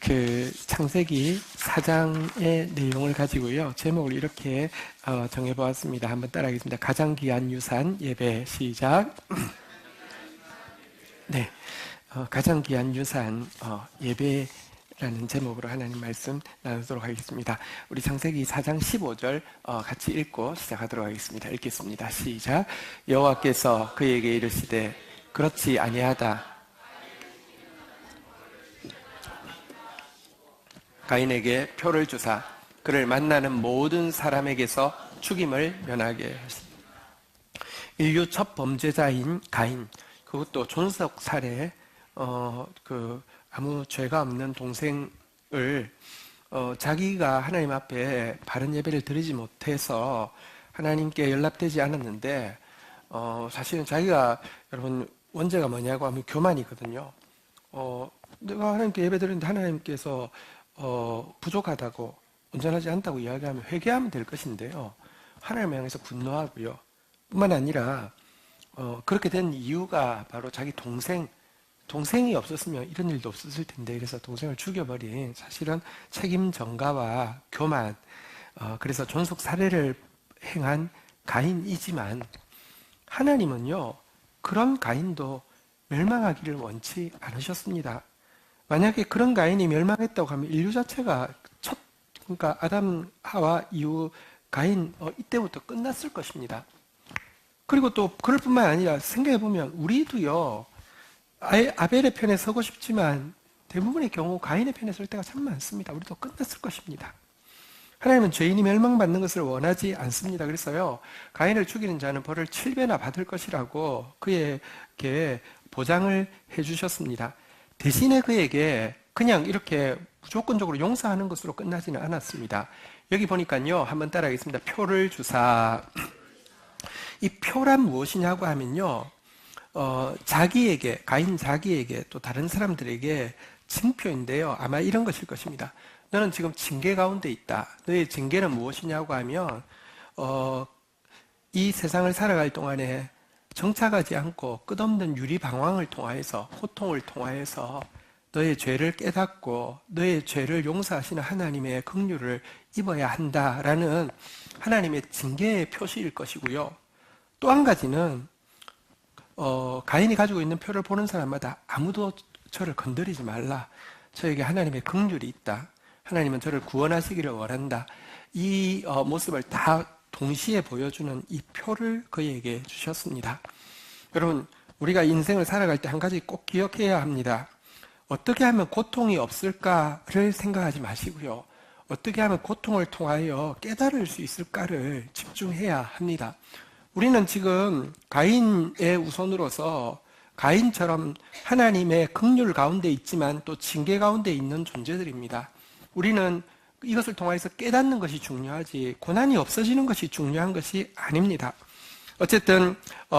창세기 4장의 내용을 가지고요. 제목을 이렇게 정해보았습니다. 한번 따라하겠습니다. 가장 귀한 유산 예배 시작. 네, 가장 귀한 유산 예배라는 제목으로 하나님 말씀 나누도록 하겠습니다. 우리 창세기 4장 15절 같이 읽고 시작하도록 하겠습니다. 읽겠습니다. 시작. 여호와께서 그에게 이르시되 그렇지 아니하다. 가인에게 표를 주사 그를 만나는 모든 사람에게서 죽임을 면하게 하시니 인류 첫 범죄자인 가인, 그것도 존속 살해, 아무 죄가 없는 동생을 자기가 하나님 앞에 바른 예배를 드리지 못해서 하나님께 연락되지 않았는데 사실은 자기가 여러분 원죄가 뭐냐고 하면 교만이거든요. 내가 하나님께 예배 드리는데 하나님께서 부족하다고 온전하지 않다고 이야기하면 회개하면 될 것인데요. 하나님을 향해서 분노하고요. 뿐만 아니라 그렇게 된 이유가 바로 자기 동생이 없었으면 이런 일도 없었을 텐데 그래서 동생을 죽여버린 사실은 책임 전가와 교만, 그래서 존속 살해를 행한 가인이지만 하나님은요 그런 가인도 멸망하기를 원치 않으셨습니다. 만약에 그런 가인이 멸망했다고 하면 인류 자체가 그러니까 아담, 하와 이후 가인 이때부터 끝났을 것입니다. 그리고 또 그럴 뿐만 아니라 생각해보면 우리도요 아벨의 편에 서고 싶지만 대부분의 경우 가인의 편에 설 때가 참 많습니다. 우리도 끝났을 것입니다. 하나님은 죄인이 멸망받는 것을 원하지 않습니다. 그래서요 가인을 죽이는 자는 벌을 7배나 받을 것이라고 그에게 보장을 해주셨습니다. 대신에 그에게 그냥 이렇게 무조건적으로 용서하는 것으로 끝나지는 않았습니다. 여기 보니까요, 한번 따라하겠습니다. 표를 주사. 이 표란 무엇이냐고 하면요, 가인 자기에게 또 다른 사람들에게 징표인데요. 아마 이런 것일 것입니다. 너는 지금 징계 가운데 있다. 너의 징계는 무엇이냐고 하면, 이 세상을 살아갈 동안에 정착하지 않고 끝없는 유리방황을 통하여서 고통을 통하여서 너의 죄를 깨닫고 너의 죄를 용서하시는 하나님의 긍휼을 입어야 한다라는 하나님의 징계의 표시일 것이고요. 또 한 가지는 가인이 가지고 있는 표를 보는 사람마다 아무도 저를 건드리지 말라. 저에게 하나님의 긍휼이 있다. 하나님은 저를 구원하시기를 원한다. 이 모습을 다 동시에 보여주는 이 표를 그에게 주셨습니다. 여러분, 우리가 인생을 살아갈 때 한 가지 꼭 기억해야 합니다. 어떻게 하면 고통이 없을까를 생각하지 마시고요. 어떻게 하면 고통을 통하여 깨달을 수 있을까를 집중해야 합니다. 우리는 지금 가인의 우선으로서 가인처럼 하나님의 긍휼 가운데 있지만 또 징계 가운데 있는 존재들입니다. 우리는 이것을 통해서 깨닫는 것이 중요하지 고난이 없어지는 것이 중요한 것이 아닙니다. 어쨌든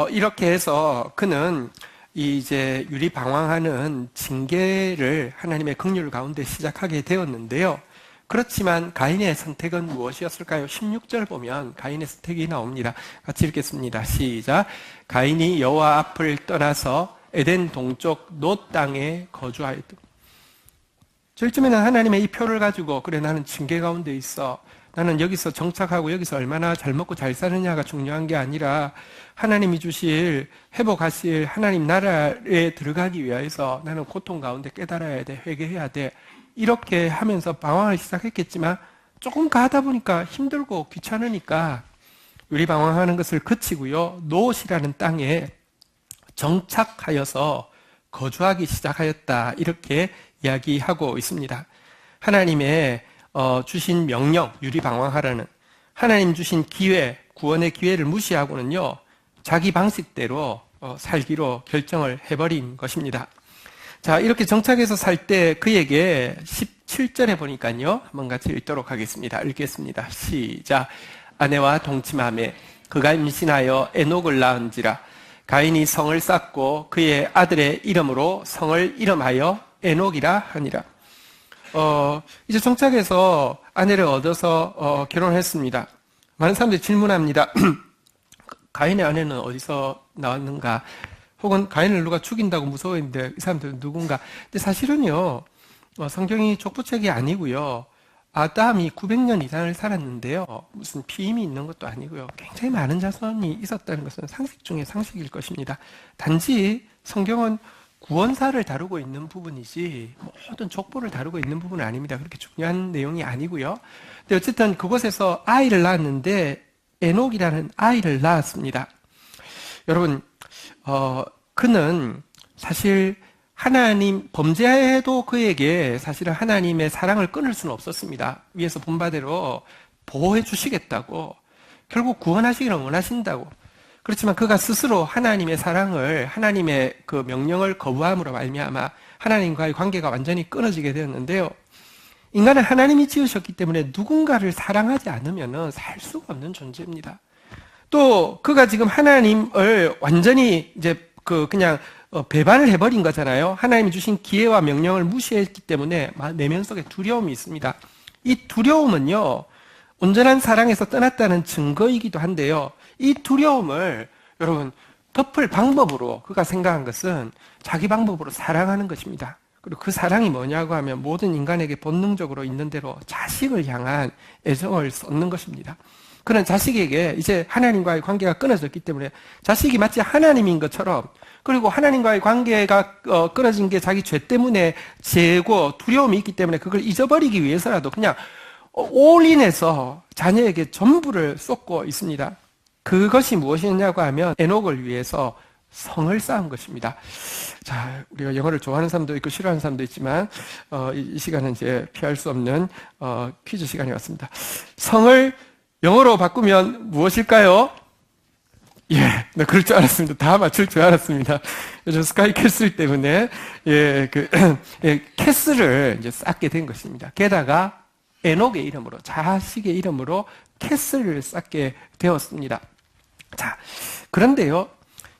이렇게 해서 그는 이제 유리방황하는 징계를 하나님의 긍휼 가운데 시작하게 되었는데요. 그렇지만 가인의 선택은 무엇이었을까요? 16절 보면 가인의 선택이 나옵니다. 같이 읽겠습니다. 시작. 가인이 여호와 앞을 떠나서 에덴 동쪽 놋 땅에 거주하였다. 저쯤에는 하나님의 이 표를 가지고 그래 나는 징계 가운데 있어. 나는 여기서 정착하고 여기서 얼마나 잘 먹고 잘 사느냐가 중요한 게 아니라 하나님이 주실 회복하실 하나님 나라에 들어가기 위해서 나는 고통 가운데 깨달아야 돼. 회개해야 돼. 이렇게 하면서 방황을 시작했겠지만 조금 가다 보니까 힘들고 귀찮으니까 유리방황하는 것을 그치고요. 놋이라는 땅에 정착하여서 거주하기 시작하였다. 이렇게 이야기하고 있습니다. 하나님의 주신 명령, 유리방황하라는 하나님 주신 기회, 구원의 기회를 무시하고는요 자기 방식대로 살기로 결정을 해버린 것입니다. 자, 이렇게 정착해서 살 때 그에게 17절에 보니까요 한번 같이 읽도록 하겠습니다. 읽겠습니다. 시작. 아내와 동침하매 그가 임신하여 에녹을 낳은지라. 가인이 성을 쌓고 그의 아들의 이름으로 성을 이름하여 에녹이라 하니라. 이제 정착해서 아내를 얻어서 결혼했습니다. 많은 사람들이 질문합니다. 가인의 아내는 어디서 나왔는가? 혹은 가인을 누가 죽인다고 무서워했는데 이 사람들은 누군가? 근데 사실은요, 성경이 족보책이 아니고요. 아담이 900년 이상을 살았는데요. 무슨 피임이 있는 것도 아니고요. 굉장히 많은 자손이 있었다는 것은 상식 중에 상식일 것입니다. 단지 성경은 구원사를 다루고 있는 부분이지 모든 족보를 다루고 있는 부분은 아닙니다. 그렇게 중요한 내용이 아니고요. 근데 어쨌든 그곳에서 아이를 낳았는데 에녹이라는 아이를 낳았습니다. 여러분, 그는 사실 하나님, 범죄해도 그에게 사실은 하나님의 사랑을 끊을 수는 없었습니다. 위에서 본 바대로 보호해 주시겠다고, 결국 구원하시기를 원하신다고. 그렇지만 그가 스스로 하나님의 사랑을, 하나님의 그 명령을 거부함으로 말미암아 하나님과의 관계가 완전히 끊어지게 되었는데요. 인간은 하나님이 지으셨기 때문에 누군가를 사랑하지 않으면 살 수가 없는 존재입니다. 또 그가 지금 하나님을 완전히 이제 그냥 배반을 해버린 거잖아요. 하나님이 주신 기회와 명령을 무시했기 때문에 내면 속에 두려움이 있습니다. 이 두려움은요, 온전한 사랑에서 떠났다는 증거이기도 한데요. 이 두려움을 여러분 덮을 방법으로 그가 생각한 것은 자기 방법으로 사랑하는 것입니다. 그리고 그 사랑이 뭐냐고 하면 모든 인간에게 본능적으로 있는 대로 자식을 향한 애정을 쏟는 것입니다. 그는 자식에게 이제 하나님과의 관계가 끊어졌기 때문에 자식이 마치 하나님인 것처럼, 그리고 하나님과의 관계가 끊어진 게 자기 죄 때문에 죄고 두려움이 있기 때문에 그걸 잊어버리기 위해서라도 그냥 올인해서 자녀에게 전부를 쏟고 있습니다. 그것이 무엇이냐고 하면 에녹을 위해서 성을 쌓은 것입니다. 자, 우리가 영어를 좋아하는 사람도 있고 싫어하는 사람도 있지만 이 시간은 이제 피할 수 없는 퀴즈 시간이 왔습니다. 성을 영어로 바꾸면 무엇일까요? 예, 네, 그럴 줄 알았습니다. 다 맞출 줄 알았습니다. 요즘 스카이 캐슬 때문에, 캐슬을 이제 쌓게 된 것입니다. 게다가, 에녹의 이름으로, 자식의 이름으로 캐슬을 쌓게 되었습니다. 자, 그런데요,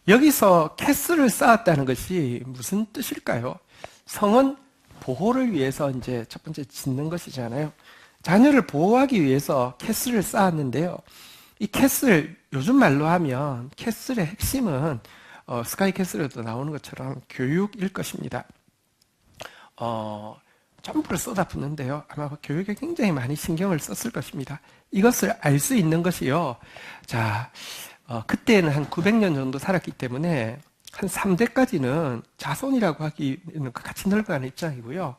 여기서 캐슬을 쌓았다는 것이 무슨 뜻일까요? 성은 보호를 위해서 이제 첫 번째 짓는 것이잖아요. 자녀를 보호하기 위해서 캐슬을 쌓았는데요. 이 캐슬, 요즘 말로 하면 캐슬의 핵심은 스카이 캐슬에도 나오는 것처럼 교육일 것입니다. 전부를 쏟아붓는데요. 아마 교육에 굉장히 많이 신경을 썼을 것입니다. 이것을 알 수 있는 것이요. 자, 그때는 한 900년 정도 살았기 때문에 한 3대까지는 자손이라고 하기는 같이 늙어가는 입장이고요.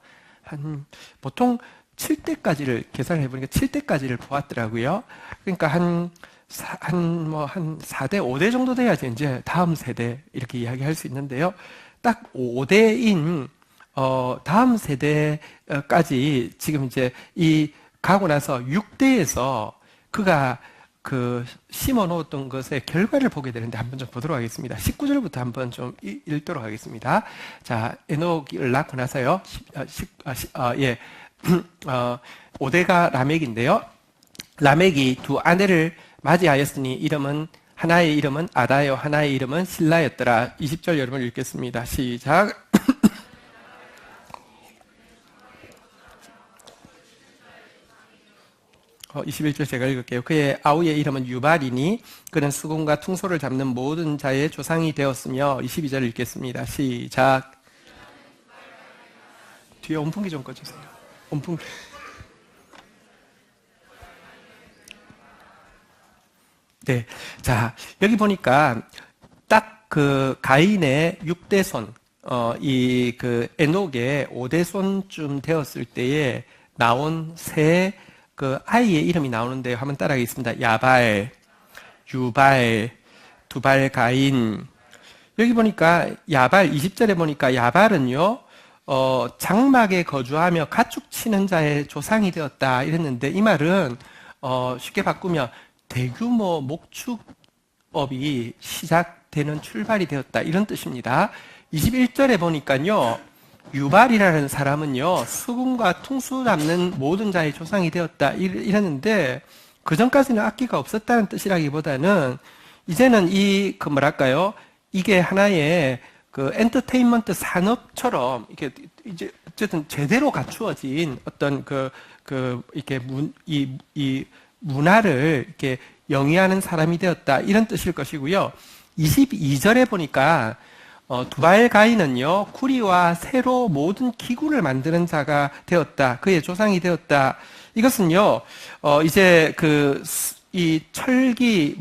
보통 7대까지를 계산을 해보니까 7대까지를 보았더라고요. 그러니까 한 4대, 5대 정도 돼야지 이제 다음 세대 이렇게 이야기할 수 있는데요. 딱 5대인 다음 세대까지 지금 이제 가고 나서 6대에서 그가 심어 놓았던 것의 결과를 보게 되는데 한번 좀 보도록 하겠습니다. 19절부터 한번 좀 읽도록 하겠습니다. 자, 에녹을 낳고 나서요. 5대가 라멕인데요. 라멕이 두 아내를 맞이하였으니 하나의 이름은 아다요, 하나의 이름은 실라였더라. 20절 여러분 읽겠습니다. 시작. 21절 제가 읽을게요. 그의 아우의 이름은 유발이니 그는 수금과 퉁소를 잡는 모든 자의 조상이 되었으며 22절 읽겠습니다. 시작. 뒤에 온풍기 좀 꺼주세요. 온풍기. 네. 자, 여기 보니까 딱 가인의 6대손, 에녹의 5대손쯤 되었을 때에 나온 새 아이의 이름이 나오는데 한번 따라하겠습니다. 야발, 유발, 두발 가인. 여기 보니까 야발, 20절에 보니까 야발은요, 장막에 거주하며 가축 치는 자의 조상이 되었다 이랬는데 이 말은 쉽게 바꾸면 대규모 목축업이 시작되는 출발이 되었다 이런 뜻입니다. 21절에 보니까요, 유발이라는 사람은요, 수금과 퉁수 잡는 모든 자의 조상이 되었다 이랬는데 그 전까지는 악기가 없었다는 뜻이라기보다는 이제는 이게 하나의 엔터테인먼트 산업처럼 이렇게 이제 어쨌든 제대로 갖추어진 어떤 이렇게 이 문화를 이렇게 영위하는 사람이 되었다 이런 뜻일 것이고요. 22절에 보니까 두발 가인은요, 구리와 쇠로 모든 기구를 만드는 자가 되었다. 그의 조상이 되었다. 이것은요, 이제 이 철기,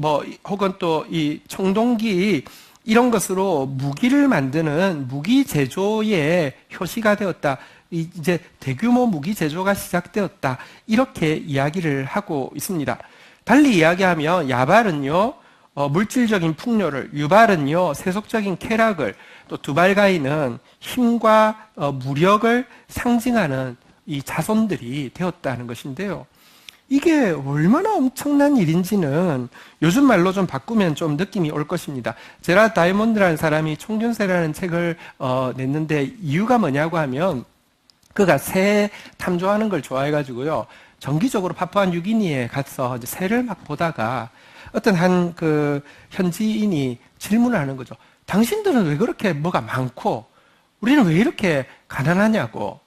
혹은 또 이 청동기, 이런 것으로 무기를 만드는 무기 제조의 효시가 되었다. 이제 대규모 무기 제조가 시작되었다. 이렇게 이야기를 하고 있습니다. 달리 이야기하면 야발은요, 물질적인 풍요를, 유발은요, 세속적인 쾌락을, 또 두발가인은 힘과 무력을 상징하는 이 자손들이 되었다는 것인데요. 이게 얼마나 엄청난 일인지는 요즘 말로 좀 바꾸면 좀 느낌이 올 것입니다. 제라 다이몬드라는 사람이 총균세라는 책을 냈는데 이유가 뭐냐고 하면 그가 새 탐조하는 걸 좋아해가지고요. 정기적으로 파푸아뉴기니에 가서 이제 새를 막 보다가 어떤 한 현지인이 질문을 하는 거죠. 당신들은 왜 그렇게 뭐가 많고 우리는 왜 이렇게 가난하냐고.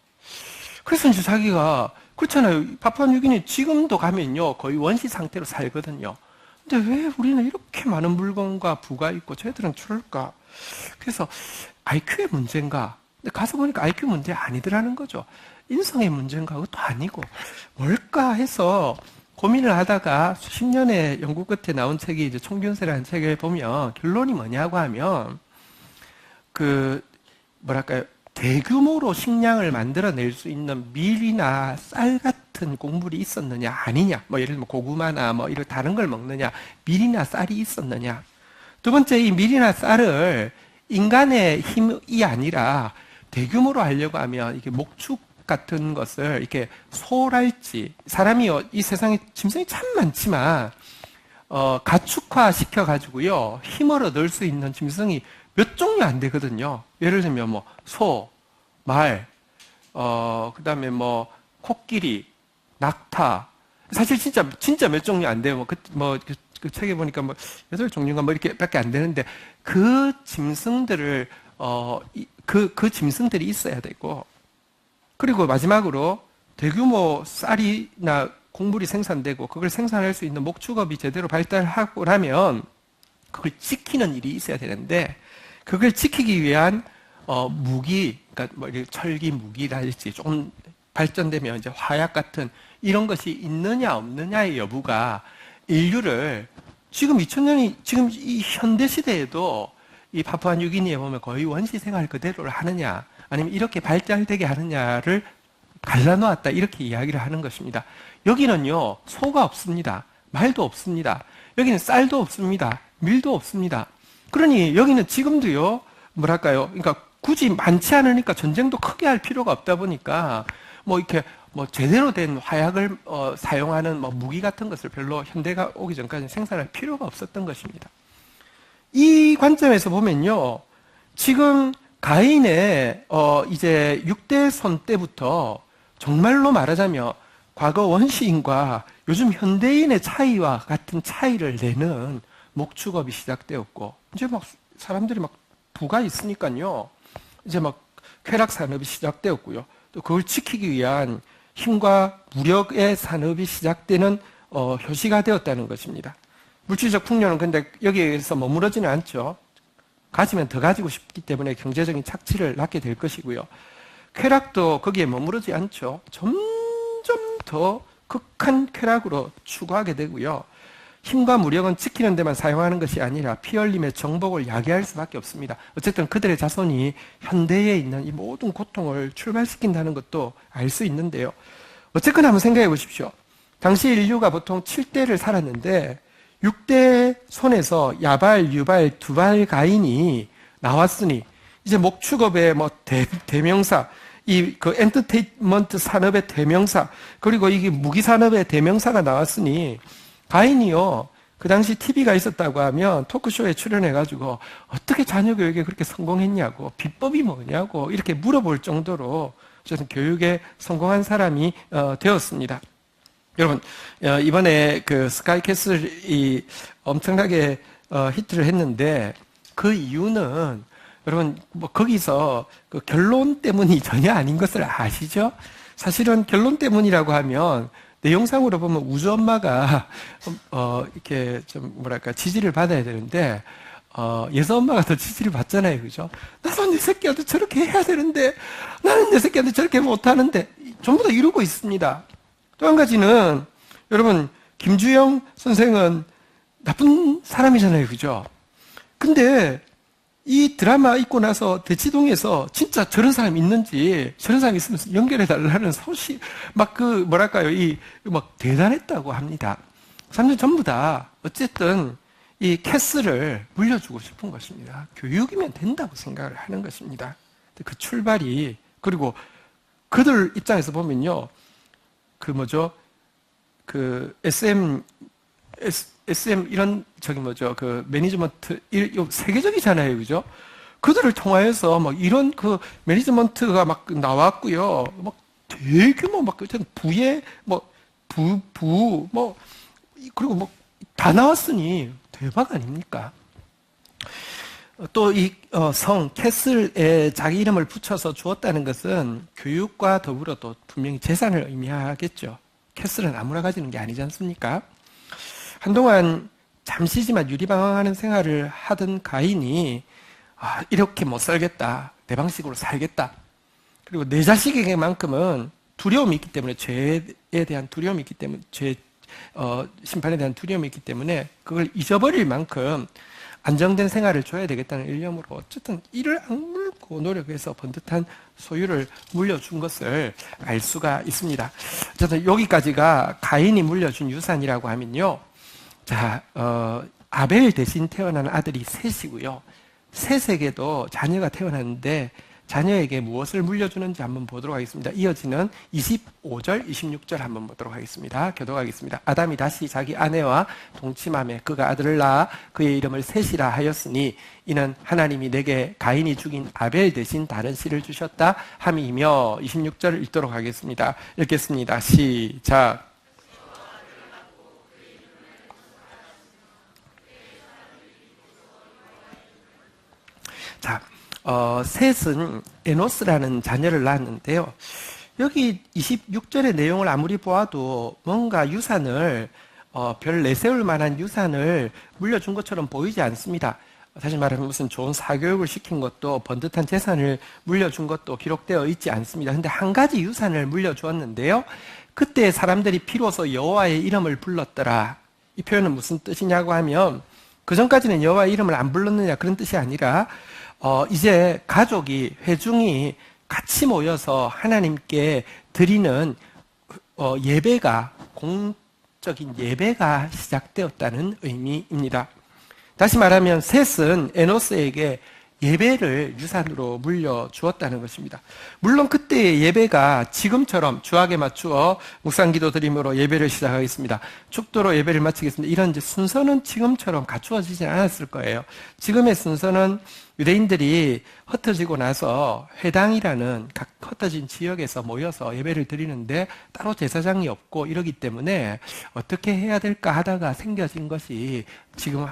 그래서 이제 자기가 그렇잖아요. 파푸아뉴기니 지금도 가면요 거의 원시 상태로 살거든요. 근데 왜 우리는 이렇게 많은 물건과 부가 있고 쟤들은 추울까? 그래서 IQ의 문제인가? 근데 가서 보니까 IQ 문제 아니더라는 거죠. 인성의 문제인가? 그것도 아니고 뭘까 해서 고민을 하다가 수십 년의 연구 끝에 나온 책이 이제 총균세라는 책을 보면 결론이 뭐냐고 하면 뭐랄까요? 대규모로 식량을 만들어낼 수 있는 밀이나 쌀 같은 곡물이 있었느냐 아니냐, 예를 들면 고구마나 이런 다른 걸 먹느냐, 밀이나 쌀이 있었느냐. 두 번째, 이 밀이나 쌀을 인간의 힘이 아니라 대규모로 하려고 하면 이게 목축 같은 것을 이렇게 소랄지, 사람이요 이 세상에 짐승이 참 많지만 가축화 시켜가지고요 힘을 얻을 수 있는 짐승이 몇 종류 안 되거든요. 예를 들면 소, 말, 그다음에 코끼리, 낙타. 사실 진짜 몇 종류 안 돼요. 그 책에 보니까 8종류가 이렇게밖에 안 되는데 그 짐승들을 그 짐승들이 있어야 되고, 그리고 마지막으로 대규모 쌀이나 곡물이 생산되고 그걸 생산할 수 있는 목축업이 제대로 발달하고 나면 그걸 지키는 일이 있어야 되는데, 그걸 지키기 위한 무기, 그러니까 철기 무기랄지 조금 발전되면 이제 화약 같은 이런 것이 있느냐 없느냐의 여부가 인류를 지금 2000년이 지금 이 현대 시대에도 이 파푸아뉴기니에 보면 거의 원시 생활 그대로를 하느냐 아니면 이렇게 발달되게 하느냐를 갈라놓았다, 이렇게 이야기를 하는 것입니다. 여기는요 소가 없습니다. 말도 없습니다. 여기는 쌀도 없습니다. 밀도 없습니다. 그러니 여기는 지금도요, 그러니까 굳이 많지 않으니까 전쟁도 크게 할 필요가 없다 보니까 이렇게 제대로 된 화약을 사용하는 무기 같은 것을 별로 현대가 오기 전까지 생산할 필요가 없었던 것입니다. 이 관점에서 보면요, 지금 가인의 이제 6대손 때부터 정말로 말하자면 과거 원시인과 요즘 현대인의 차이와 같은 차이를 내는 목축업이 시작되었고, 이제 사람들이 부가 있으니까요, 이제 쾌락 산업이 시작되었고요. 또 그걸 지키기 위한 힘과 무력의 산업이 시작되는 효시가 되었다는 것입니다. 물질적 풍요는 근데 여기에서 머무르지는 않죠. 가지면 더 가지고 싶기 때문에 경제적인 착취를 낳게 될 것이고요. 쾌락도 거기에 머무르지 않죠. 점점 더 극한 쾌락으로 추구하게 되고요. 힘과 무력은 지키는 데만 사용하는 것이 아니라 피 흘림의 정복을 야기할 수밖에 없습니다. 어쨌든 그들의 자손이 현대에 있는 이 모든 고통을 출발시킨다는 것도 알 수 있는데요. 어쨌거나 한번 생각해 보십시오. 당시 인류가 보통 7대를 살았는데 6대 손에서 야발, 유발, 두발 가인이 나왔으니 이제 목축업의 대명사, 엔터테인먼트 산업의 대명사, 그리고 이게 무기 산업의 대명사가 나왔으니 가인이요, 그 당시 TV가 있었다고 하면 토크쇼에 출연해가지고 어떻게 자녀 교육에 그렇게 성공했냐고, 비법이 뭐냐고 이렇게 물어볼 정도로 저는 교육에 성공한 사람이 되었습니다. 여러분, 이번에 스카이캐슬이 엄청나게 히트를 했는데 그 이유는 여러분 거기서 결론 때문이 전혀 아닌 것을 아시죠? 사실은 결론 때문이라고 하면 내용상으로 보면 우주 엄마가 이렇게 좀 지지를 받아야 되는데 예서 엄마가 더 지지를 받잖아요. 그죠? 나도 내 새끼한테 저렇게 해야 되는데, 나는 내 새끼한테 저렇게 못하는데, 전부 다 이루고 있습니다. 또 한 가지는, 여러분, 김주영 선생은 나쁜 사람이잖아요. 그죠? 근데, 이 드라마 있고 나서 대치동에서 진짜 저런 사람 있는지, 저런 사람 있으면 연결해달라는 소식, 뭐랄까요. 막 대단했다고 합니다. 사람들 전부 다, 어쨌든, 이 캐슬을 물려주고 싶은 것입니다. 교육이면 된다고 생각을 하는 것입니다. 그 출발이, 그리고 그들 입장에서 보면요. SM 이런 매니지먼트 세계적이잖아요, 그죠? 그들을 통하여서 막 이런 매니지먼트가 막 나왔고요. 막 대규모 부의 그리고 다 나왔으니 대박 아닙니까? 또 캐슬에 자기 이름을 붙여서 주었다는 것은 교육과 더불어 또 분명히 재산을 의미하겠죠. 캐슬은 아무나 가지는 게 아니지 않습니까? 한동안 잠시지만 유리방황하는 생활을 하던 가인이 이렇게 못 살겠다. 내 방식으로 살겠다. 그리고 내 자식에게만큼은 두려움이 있기 때문에 죄에 대한 두려움이 있기 때문에 심판에 대한 두려움이 있기 때문에 그걸 잊어버릴 만큼 안정된 생활을 줘야 되겠다는 일념으로 어쨌든 이를 악물고 노력해서 번듯한 소유를 물려준 것을 알 수가 있습니다. 어쨌든 여기까지가 가인이 물려준 유산이라고 하면요. 자, 아벨 대신 태어난 아들이 셋이고요. 셋에게도 자녀가 태어났는데 자녀에게 무엇을 물려주는지 한번 보도록 하겠습니다. 이어지는 25절, 26절 한번 보도록 하겠습니다. 교독하겠습니다. 아담이 다시 자기 아내와 동침하며 그가 아들을 낳아 그의 이름을 셋이라 하였으니 이는 하나님이 내게 가인이 죽인 아벨 대신 다른 씨를 주셨다 함이며 26절을 읽도록 하겠습니다. 읽겠습니다. 시작. 자, 셋은 에노스라는 자녀를 낳았는데요. 여기 26절의 내용을 아무리 보아도 뭔가 유산을 별 내세울 만한 유산을 물려준 것처럼 보이지 않습니다. 다시 말하면 무슨 좋은 사교육을 시킨 것도 번듯한 재산을 물려준 것도 기록되어 있지 않습니다. 근데 한 가지 유산을 물려주었는데요. 그때 사람들이 비로소 여호와의 이름을 불렀더라. 이 표현은 무슨 뜻이냐고 하면 그전까지는 여호와의 이름을 안 불렀느냐 그런 뜻이 아니라 이제 가족이, 회중이 같이 모여서 하나님께 드리는 예배가, 공적인 예배가 시작되었다는 의미입니다. 다시 말하면 셋은 에노스에게 예배를 유산으로 물려주었다는 것입니다. 물론 그때의 예배가 지금처럼 주악에 맞추어 묵상기도 드림으로 예배를 시작하겠습니다. 축도로 예배를 마치겠습니다. 이런 이제 순서는 지금처럼 갖추어지지 않았을 거예요. 지금의 순서는 유대인들이 흩어지고 나서 회당이라는 각 흩어진 지역에서 모여서 예배를 드리는데 따로 제사장이 없고 이러기 때문에 어떻게 해야 될까 하다가 생겨진 것이 지금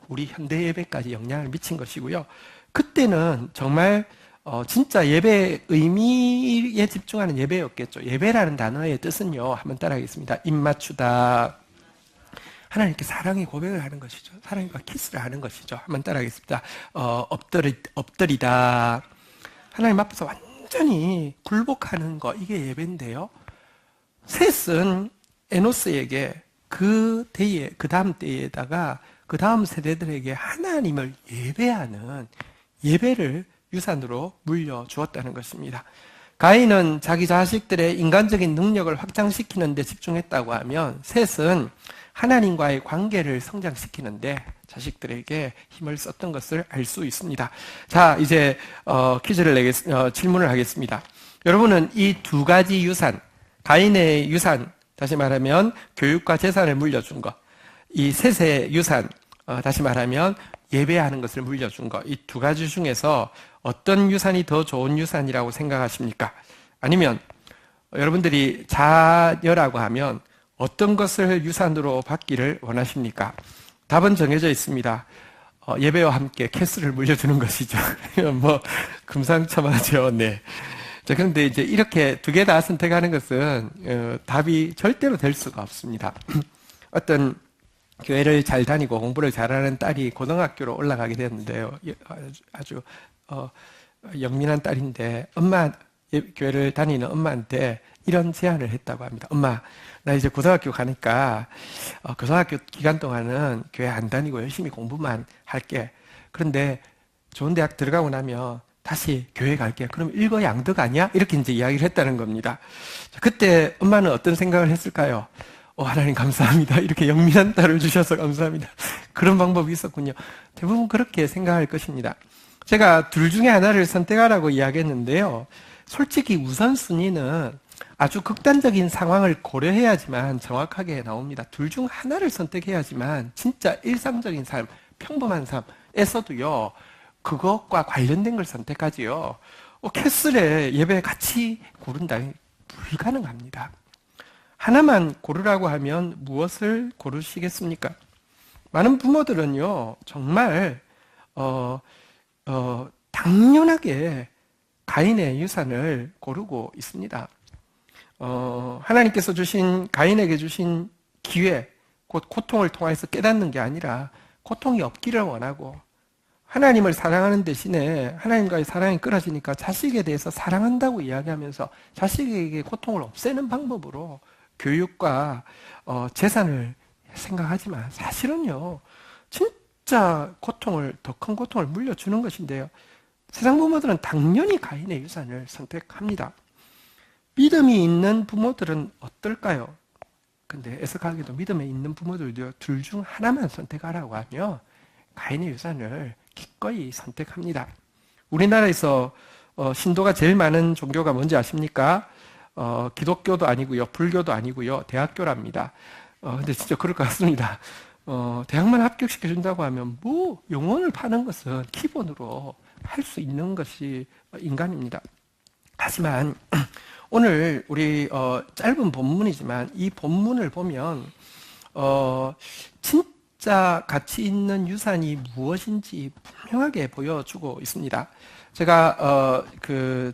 우리 현대 예배까지 영향을 미친 것이고요. 그때는 정말 진짜 예배 의미에 집중하는 예배였겠죠. 예배라는 단어의 뜻은요. 한번 따라하겠습니다. 입맞추다. 하나님께 사랑의 고백을 하는 것이죠. 하나님과 키스를 하는 것이죠. 한번 따라하겠습니다. 엎드리다. 하나님 앞에서 완전히 굴복하는 거, 이게 예배인데요. 셋은 에노스에게 그 다음 때에다가 그 다음 세대들에게 하나님을 예배하는 예배를 유산으로 물려주었다는 것입니다. 가인은 자기 자식들의 인간적인 능력을 확장시키는 데 집중했다고 하면 셋은 하나님과의 관계를 성장시키는데 자식들에게 힘을 썼던 것을 알 수 있습니다. 자, 이제 질문을 하겠습니다. 여러분은 이 두 가지 유산, 가인의 유산, 다시 말하면 교육과 재산을 물려준 것, 이 셋의 유산, 다시 말하면 예배하는 것을 물려준 것, 이 두 가지 중에서 어떤 유산이 더 좋은 유산이라고 생각하십니까? 아니면 여러분들이 자녀라고 하면 어떤 것을 유산으로 받기를 원하십니까? 답은 정해져 있습니다. 예배와 함께 캐스를 물려주는 것이죠. 뭐 금상첨화죠. 네. 자, 그런데 이제 이렇게 두 개 다 선택하는 것은 답이 절대로 될 수가 없습니다. 어떤 교회를 잘 다니고 공부를 잘하는 딸이 고등학교로 올라가게 됐는데요. 아주 영민한 딸인데 교회를 다니는 엄마한테 이런 제안을 했다고 합니다. 엄마, 나 이제 고등학교 가니까 고등학교 기간 동안은 교회 안 다니고 열심히 공부만 할게. 그런데 좋은 대학 들어가고 나면 다시 교회 갈게. 그럼 일거양득 아니야? 이렇게 이제 이야기를 했다는 겁니다. 그때 엄마는 어떤 생각을 했을까요? 하나님 감사합니다. 이렇게 영민한 딸을 주셔서 감사합니다. 그런 방법이 있었군요. 대부분 그렇게 생각할 것입니다. 제가 둘 중에 하나를 선택하라고 이야기했는데요. 솔직히 우선순위는 아주 극단적인 상황을 고려해야지만 정확하게 나옵니다. 둘 중 하나를 선택해야지만 진짜 일상적인 삶, 평범한 삶에서도요, 그것과 관련된 걸 선택하지요. 캐슬에 예배 같이 고른다. 불가능합니다. 하나만 고르라고 하면 무엇을 고르시겠습니까? 많은 부모들은요, 정말, 당연하게 가인의 유산을 고르고 있습니다. 하나님께서 주신, 가인에게 주신 기회, 곧 고통을 통해서 깨닫는 게 아니라 고통이 없기를 원하고, 하나님을 사랑하는 대신에 하나님과의 사랑이 끊어지니까 자식에 대해서 사랑한다고 이야기하면서 자식에게 고통을 없애는 방법으로 교육과 재산을 생각하지만 사실은요, 진짜 더 큰 고통을 물려주는 것인데요. 세상 부모들은 당연히 가인의 유산을 선택합니다. 믿음이 있는 부모들은 어떨까요? 근데 애석하게도 믿음에 있는 부모들도 둘 중 하나만 선택하라고 하며 가인의 유산을 기꺼이 선택합니다. 우리나라에서 신도가 제일 많은 종교가 뭔지 아십니까? 기독교도 아니고요, 불교도 아니고요, 대학교랍니다. 근데 진짜 그럴 것 같습니다. 대학만 합격시켜준다고 하면 영혼을 파는 것은 기본으로 할 수 있는 것이 인간입니다. 하지만 오늘 우리 짧은 본문이지만 이 본문을 보면 진짜 가치 있는 유산이 무엇인지 분명하게 보여주고 있습니다. 제가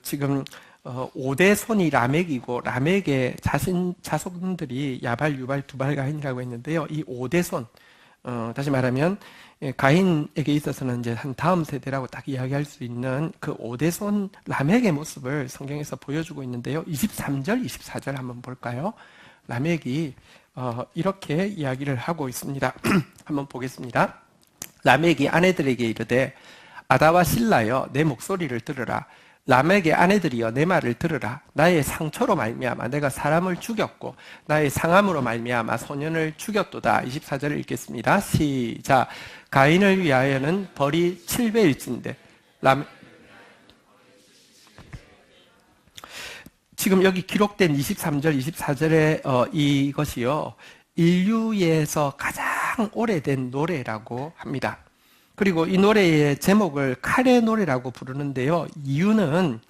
지금 5대 손이 라멕이고 라멕의 자손들이 야발, 유발, 두발, 가인이라고 했는데요. 이 5대 손, 다시 말하면 가인에게 있어서는 이제 한 다음 세대라고 딱 이야기할 수 있는 그 5대 손 라멕의 모습을 성경에서 보여주고 있는데요. 23절, 24절 한번 볼까요? 라멕이 이렇게 이야기를 하고 있습니다. 한번 보겠습니다. 라멕이 아내들에게 이르되 아다와 실라여 내 목소리를 들으라. 라멕의 아내들이여 내 말을 들으라. 나의 상처로 말미암아 내가 사람을 죽였고 나의 상함으로 말미암아 소년을 죽였도다. 24절을 읽겠습니다. 시작. 가인을 위하여는 벌이 7배일진데 지금 여기 기록된 23절, 24절의 이것이요, 인류에서 가장 오래된 노래라고 합니다. 그리고 이 노래의 제목을 칼의 노래라고 부르는데요. 이유는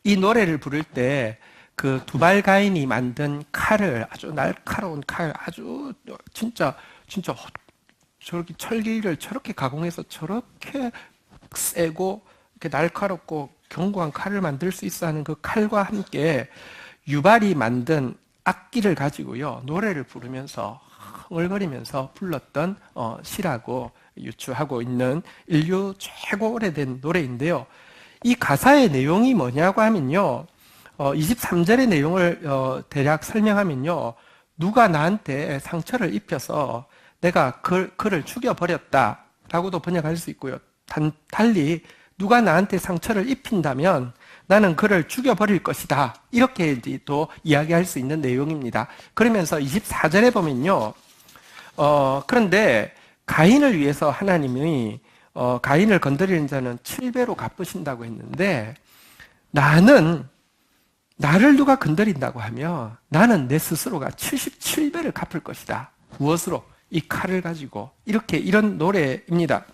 이 노래를 부를 때 그 두발 가인이 만든 칼을, 아주 날카로운 칼, 아주 진짜 저렇게 철기를 저렇게 가공해서 저렇게 세고 이렇게 날카롭고 견고한 칼을 만들 수 있어 하는 그 칼과 함께 유발이 만든 악기를 가지고요, 노래를 부르면서 흥얼거리면서 불렀던 시라고 유추하고 있는 인류 최고 오래된 노래인데요. 이 가사의 내용이 뭐냐고 하면요, 23절의 내용을 대략 설명하면요, 누가 나한테 상처를 입혀서 내가 그를 죽여버렸다 라고도 번역할 수 있고요, 달리 누가 나한테 상처를 입힌다면 나는 그를 죽여버릴 것이다, 이렇게 또 이야기할 수 있는 내용입니다. 그러면서 24절에 보면요, 그런데 가인을 위해서 하나님이 가인을 건드리는 자는 7배로 갚으신다고 했는데, 나를 누가 건드린다고 하면 나는 내 스스로가 77배를 갚을 것이다. 무엇으로? 이 칼을 가지고. 이런 노래입니다.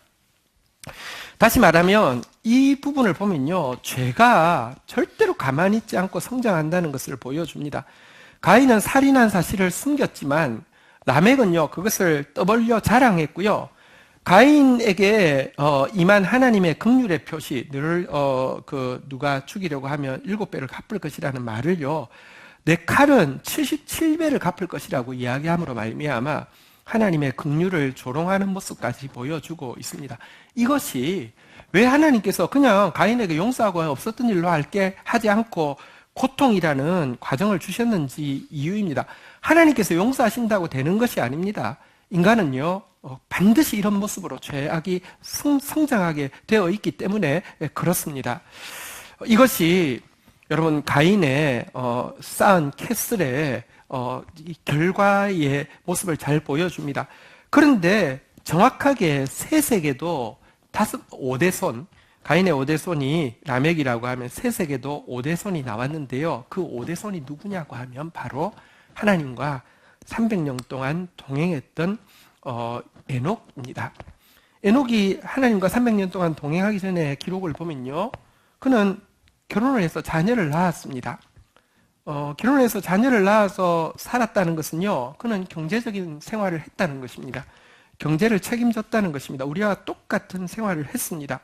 다시 말하면 이 부분을 보면요, 죄가 절대로 가만히 있지 않고 성장한다는 것을 보여줍니다. 가인은 살인한 사실을 숨겼지만 라멕은요, 그것을 떠벌려 자랑했고요. 가인에게 임한 하나님의 긍휼의 표시, 너를 누가 죽이려고 하면 7배를 갚을 것이라는 말을요, 내 칼은 77배를 갚을 것이라고 이야기함으로 말미암아 하나님의 긍휼을 조롱하는 모습까지 보여주고 있습니다. 이것이 왜 하나님께서 그냥 가인에게 용서하고 없었던 일로 할게 하지 않고 고통이라는 과정을 주셨는지 이유입니다. 하나님께서 용서하신다고 되는 것이 아닙니다. 인간은요, 반드시 이런 모습으로 죄악이 성장하게 되어 있기 때문에 그렇습니다. 이것이 여러분 가인의 쌓은 캐슬의 이 결과의 모습을 잘 보여줍니다. 그런데 정확하게 셋에게도 5대손, 가인의 5대손이 라멕이라고 하면 셋에게도 5대손이 나왔는데요. 그 5대손이 누구냐고 하면 바로 하나님과 300년 동안 동행했던 에녹입니다. 에녹이 하나님과 300년 동안 동행하기 전에 기록을 보면요, 그는 결혼을 해서 자녀를 낳았습니다. 결혼해서 자녀를 낳아서 살았다는 것은요, 그는 경제적인 생활을 했다는 것입니다. 경제를 책임졌다는 것입니다. 우리와 똑같은 생활을 했습니다.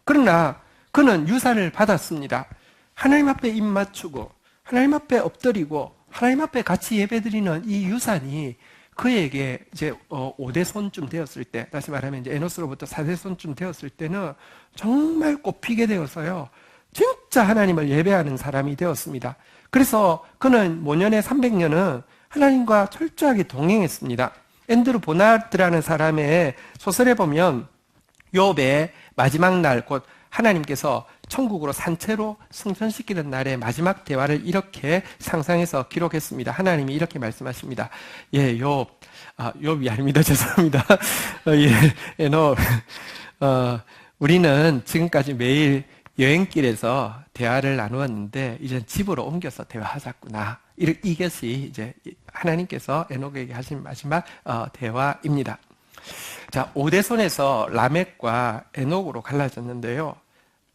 그러나 그는 유산을 받았습니다. 하나님 앞에 입 맞추고 하나님 앞에 엎드리고 하나님 앞에 같이 예배드리는 이 유산이 그에게 이제 5대손쯤 되었을 때, 다시 말하면 이제 에노스로부터 4대손쯤 되었을 때는 정말 꽃피게 되어서요, 진짜 하나님을 예배하는 사람이 되었습니다. 그래서 그는 모년의 300년은 하나님과 철저하게 동행했습니다. 앤드루 보나드라는 사람의 소설에 보면 욥의 마지막 날, 곧 하나님께서 천국으로 산채로 승천시키는 날의 마지막 대화를 이렇게 상상해서 기록했습니다. 하나님이 이렇게 말씀하십니다. 예, 욥이 아닙니다. 죄송합니다. 우리는 지금까지 매일 여행길에서 대화를 나누었는데 이제 집으로 옮겨서 대화하자꾸나. 이것이 이제 하나님께서 에녹에게 하신 마지막 대화입니다. 자, 5대손에서 라멕과 에녹으로 갈라졌는데요.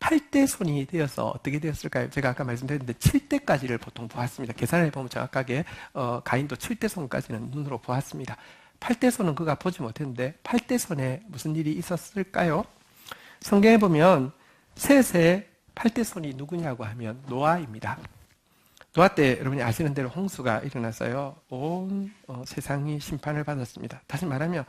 8대손이 되어서 어떻게 되었을까요? 제가 아까 말씀드렸는데 7대까지를 보통 보았습니다. 계산을 해보면 정확하게 가인도 7대손까지는 눈으로 보았습니다. 8대손은 그가 보지 못했는데 8대손에 무슨 일이 있었을까요? 성경에 보면 셋의 8대손이 누구냐고 하면 노아입니다. 노아 때 여러분이 아시는 대로 홍수가 일어나서요, 온 세상이 심판을 받았습니다. 다시 말하면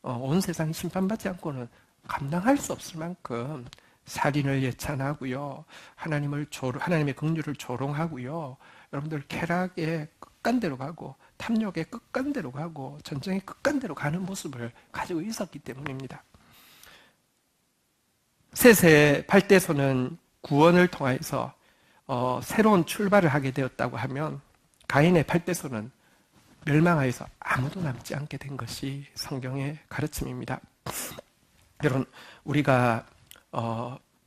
온 세상이 심판받지 않고는 감당할 수 없을 만큼 살인을 예찬하고요, 하나님의 긍휼을 조롱하고요, 여러분들 쾌락의 끝간대로 가고 탐욕의 끝간대로 가고 전쟁의 끝간대로 가는 모습을 가지고 있었기 때문입니다. 셋의 8대손은 구원을 통해서 새로운 출발을 하게 되었다고 하면 가인의 8대손은 멸망하여서 아무도 남지 않게 된 것이 성경의 가르침입니다. 여러분, 우리가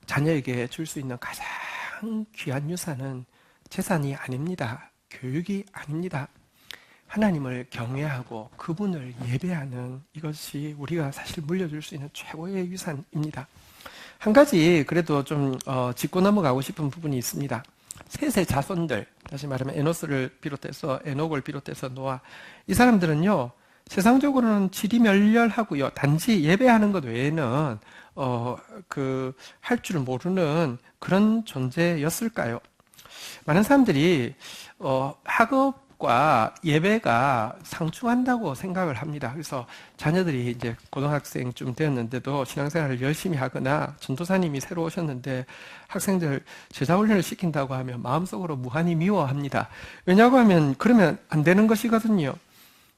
자녀에게 줄 수 있는 가장 귀한 유산은 재산이 아닙니다. 교육이 아닙니다. 하나님을 경외하고 그분을 예배하는 이것이 우리가 사실 물려줄 수 있는 최고의 유산입니다. 한 가지 그래도 좀 짚고 넘어가고 싶은 부분이 있습니다. 셋의 자손들, 다시 말하면 에노스를 비롯해서 에녹을 비롯해서 노아, 이 사람들은요, 세상적으로는 지리멸렬하고요, 단지 예배하는 것 외에는 할 줄 모르는 그런 존재였을까요? 많은 사람들이 학업과 예배가 상충한다고 생각을 합니다. 그래서 자녀들이 이제 고등학생쯤 되었는데도 신앙생활을 열심히 하거나 전도사님이 새로 오셨는데 학생들 제자훈련을 시킨다고 하면 마음속으로 무한히 미워합니다. 왜냐고 하면 그러면 안 되는 것이거든요.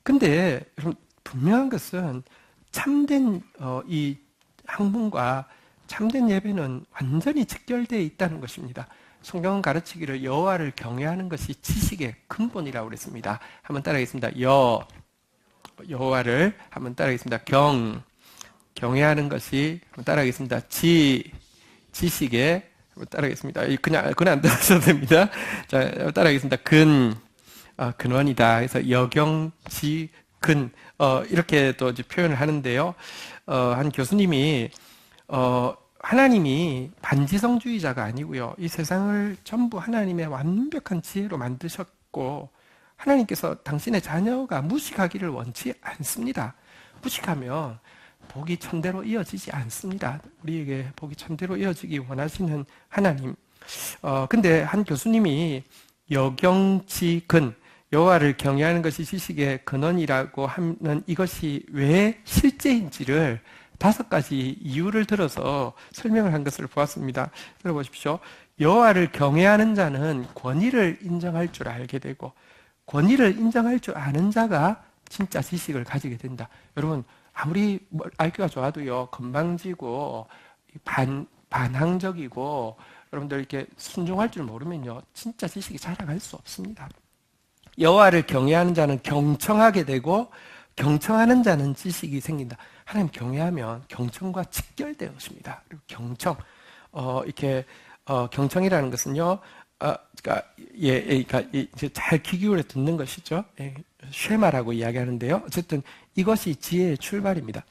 근데 여러분, 분명한 것은 참된 이 학문과 참된 예배는 완전히 직결되어 있다는 것입니다. 성경은 가르치기를 여호와를 경외하는 것이 지식의 근본이라고 그랬습니다. 한번 따라하겠습니다. 여호와를 한번 따라하겠습니다. 경외하는 것이 한번 따라하겠습니다. 지식의 한번 따라하겠습니다. 그냥 안 따라하셔도 됩니다. 자, 따라하겠습니다. 근원이다. 그래서 여경지근 이렇게 또 이제 표현을 하는데요. 한 교수님이 하나님이 반지성주의자가 아니고요, 이 세상을 전부 하나님의 완벽한 지혜로 만드셨고 하나님께서 당신의 자녀가 무식하기를 원치 않습니다. 무식하면 복이 천대로 이어지지 않습니다. 우리에게 복이 천대로 이어지기 원하시는 하나님. 근데 한 교수님이 여경지근, 여호와를 경외하는 것이 지식의 근원이라고 하는 이것이 왜 실제인지를 5가지 이유를 들어서 설명을 한 것을 보았습니다. 들어보십시오. 여호와를 경외하는 자는 권위를 인정할 줄 알게 되고, 권위를 인정할 줄 아는 자가 진짜 지식을 가지게 된다. 여러분, 아무리 IQ가 좋아도요, 건방지고 반항적이고 여러분들 이렇게 순종할 줄 모르면요, 진짜 지식이 자라갈 수 없습니다. 여호와를 경외하는 자는 경청하게 되고, 경청하는 자는 지식이 생긴다. 하나님 경외하면 경청과 직결되었습니다. 그리고 경청, 경청이라는 것은요, 그러니까 이제 잘 귀 기울여 듣는 것이죠. 쉐마라고 이야기하는데요. 어쨌든 이것이 지혜의 출발입니다.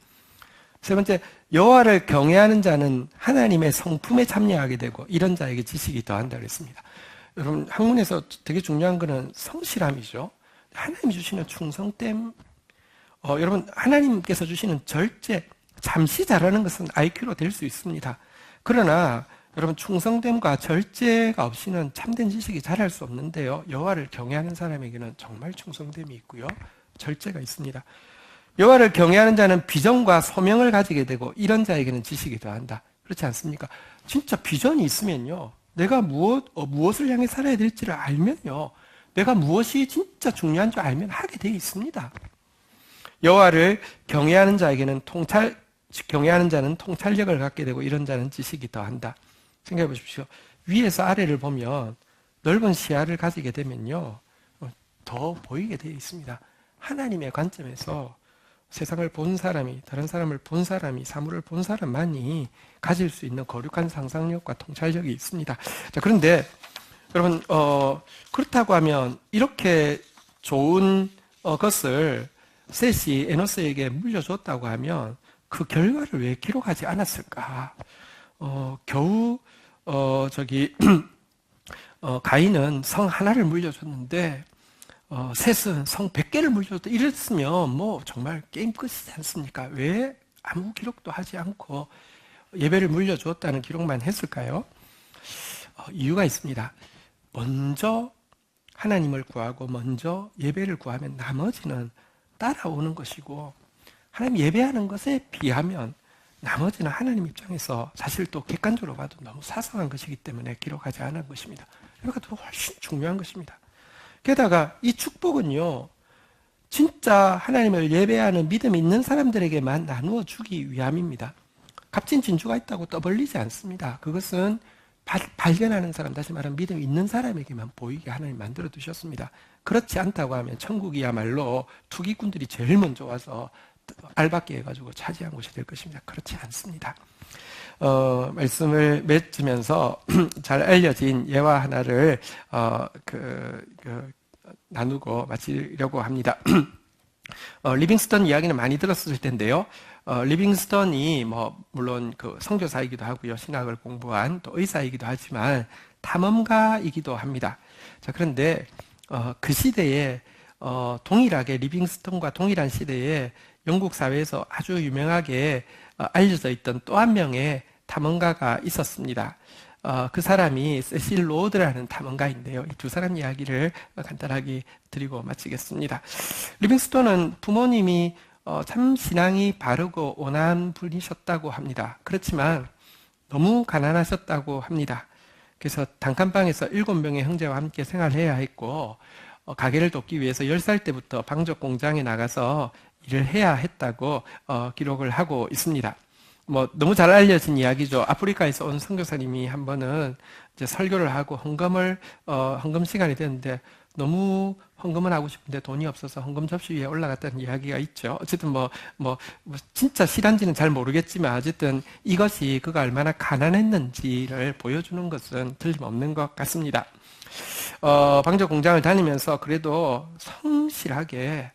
세 번째, 여호와를 경외하는 자는 하나님의 성품에 참여하게 되고, 이런 자에게 지식이 더한다 그랬습니다. 여러분, 학문에서 되게 중요한 것은 성실함이죠. 하나님이 주시는 충성됨, 여러분, 하나님께서 주시는 절제, 잠시 잘하는 것은 IQ로 될 수 있습니다. 그러나 여러분, 충성됨과 절제가 없이는 참된 지식이 자랄 수 없는데요, 여호와를 경외하는 사람에게는 정말 충성됨이 있고요, 절제가 있습니다. 여호와를 경외하는 자는 비전과 소명을 가지게 되고, 이런 자에게는 지식이 더한다. 그렇지 않습니까? 진짜 비전이 있으면요, 내가 무엇을 향해 살아야 될지를 알면요, 내가 무엇이 진짜 중요한 줄 알면 하게 되어 있습니다. 여호와를 경외하는 자에게는 경외하는 자는 통찰력을 갖게 되고, 이런 자는 지식이 더한다. 생각해 보십시오. 위에서 아래를 보면 넓은 시야를 가지게 되면요, 더 보이게 되어 있습니다. 하나님의 관점에서 세상을 본 사람이, 다른 사람을 본 사람이, 사물을 본 사람만이 가질 수 있는 거룩한 상상력과 통찰력이 있습니다. 자, 그런데 여러분, 그렇다고 하면 이렇게 좋은 것을 셋이 에노스에게 물려줬다고 하면 그 결과를 왜 기록하지 않았을까? 겨우 가인은 성 하나를 물려줬는데 셋은 성 100개를 물려줬다. 이랬으면 뭐 정말 게임 끝이지 않습니까? 왜 아무 기록도 하지 않고 예배를 물려주었다는 기록만 했을까요? 이유가 있습니다. 먼저 하나님을 구하고 먼저 예배를 구하면 나머지는 따라오는 것이고, 하나님 예배하는 것에 비하면 나머지는 하나님 입장에서 사실 또 객관적으로 봐도 너무 사소한 것이기 때문에 기록하지 않은 것입니다. 그러니까 더 훨씬 중요한 것입니다. 게다가 이 축복은요, 진짜 하나님을 예배하는 믿음이 있는 사람들에게만 나누어 주기 위함입니다. 값진 진주가 있다고 떠벌리지 않습니다. 그것은 발견하는 사람, 다시 말하면 믿음이 있는 사람에게만 보이게 하나님 만들어 두셨습니다. 그렇지 않다고 하면 천국이야말로 투기꾼들이 제일 먼저 와서 알박기 해가지고 차지한 곳이 될 것입니다. 그렇지 않습니다. 말씀을 맺으면서 잘 알려진 예화 하나를 나누고 마치려고 합니다. 리빙스턴 이야기는 많이 들었을 텐데요. 리빙스턴이 물론 그 선교사이기도 하고요, 신학을 공부한 또 의사이기도 하지만 탐험가이기도 합니다. 자, 그런데 그 시대에 동일하게 리빙스턴과 동일한 시대에 영국 사회에서 아주 유명하게 알려져 있던 또 한 명의 탐험가가 있었습니다. 그 사람이 세실 로드라는 탐험가인데요. 이 두 사람 이야기를 간단하게 드리고 마치겠습니다. 리빙스톤은 부모님이 참 신앙이 바르고 온화한 분이셨다고 합니다. 그렇지만 너무 가난하셨다고 합니다. 그래서 단칸방에서 7명의 형제와 함께 생활해야 했고, 가게를 돕기 위해서 10살 때부터 방적 공장에 나가서 일을 해야 했다고 기록을 하고 있습니다. 너무 잘 알려진 이야기죠. 아프리카에서 온 선교사님이 한 번은 이제 설교를 하고 헌금 시간이 됐는데 너무 헌금을 하고 싶은데 돈이 없어서 헌금 접시 위에 올라갔다는 이야기가 있죠. 어쨌든 진짜 실한지는 잘 모르겠지만 어쨌든 이것이 그가 얼마나 가난했는지를 보여주는 것은 틀림없는 것 같습니다. 방적 공장을 다니면서 그래도 성실하게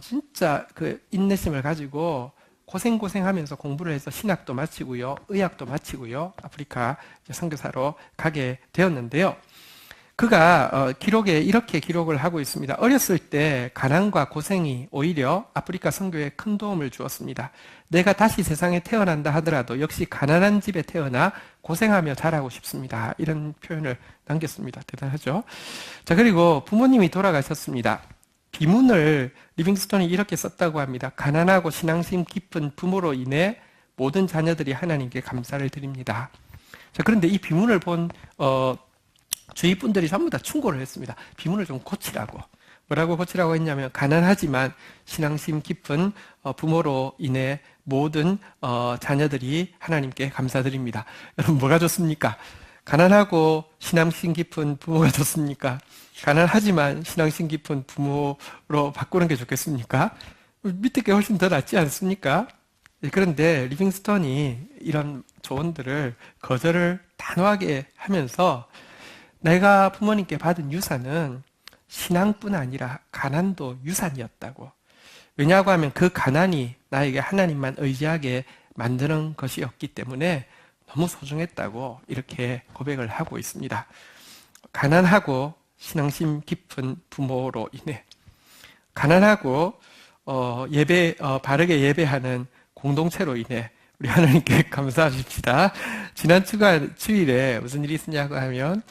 진짜 그 인내심을 가지고 고생하면서 공부를 해서 신학도 마치고요, 의학도 마치고요, 아프리카 선교사로 가게 되었는데요. 그가 기록에 이렇게 기록을 하고 있습니다. 어렸을 때 가난과 고생이 오히려 아프리카 선교에 큰 도움을 주었습니다. 내가 다시 세상에 태어난다 하더라도 역시 가난한 집에 태어나 고생하며 자라고 싶습니다. 이런 표현을 남겼습니다. 대단하죠? 자, 그리고 부모님이 돌아가셨습니다. 비문을 리빙스톤이 이렇게 썼다고 합니다. 가난하고 신앙심 깊은 부모로 인해 모든 자녀들이 하나님께 감사를 드립니다. 자, 그런데 이 비문을 본 주위 분들이 전부 다 충고를 했습니다. 비문을 좀 고치라고. 뭐라고 고치라고 했냐면, 가난하지만 신앙심 깊은 부모로 인해 모든 자녀들이 하나님께 감사드립니다. 여러분, 뭐가 좋습니까? 가난하고 신앙심 깊은 부모가 좋습니까? 가난하지만 신앙심 깊은 부모로 바꾸는 게 좋겠습니까? 밑에 게 훨씬 더 낫지 않습니까? 그런데 리빙스턴이 이런 조언들을 거절을 단호하게 하면서, 내가 부모님께 받은 유산은 신앙뿐 아니라 가난도 유산이었다고. 왜냐하고 하면 그 가난이 나에게 하나님만 의지하게 만드는 것이었기 때문에 너무 소중했다고 이렇게 고백을 하고 있습니다. 가난하고 신앙심 깊은 부모로 인해, 가난하고 바르게 예배하는 공동체로 인해 우리 하나님께 감사하십시다. 지난 주일에 무슨 일이 있었냐고 하면,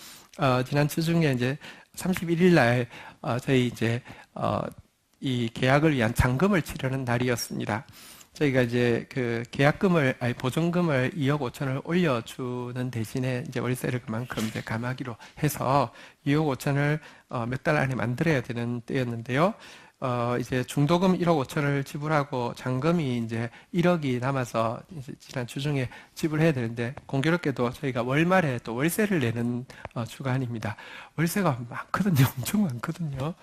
지난 주 중에 이제 31일 날 저희 이제 이 계약을 위한 잔금을 치르는 날이었습니다. 저희가 이제 그 보증금을 2억 5천을 올려주는 대신에 이제 월세를 그만큼 이제 감하기로 해서 2억 5천을 몇 달 안에 만들어야 되는 때였는데요. 이제 중도금 1억 5천을 지불하고 잔금이 이제 1억이 남아서 이제 지난 주중에 지불해야 되는데, 공교롭게도 저희가 월말에 또 월세를 내는 주간입니다. 월세가 많거든요. 엄청 많거든요.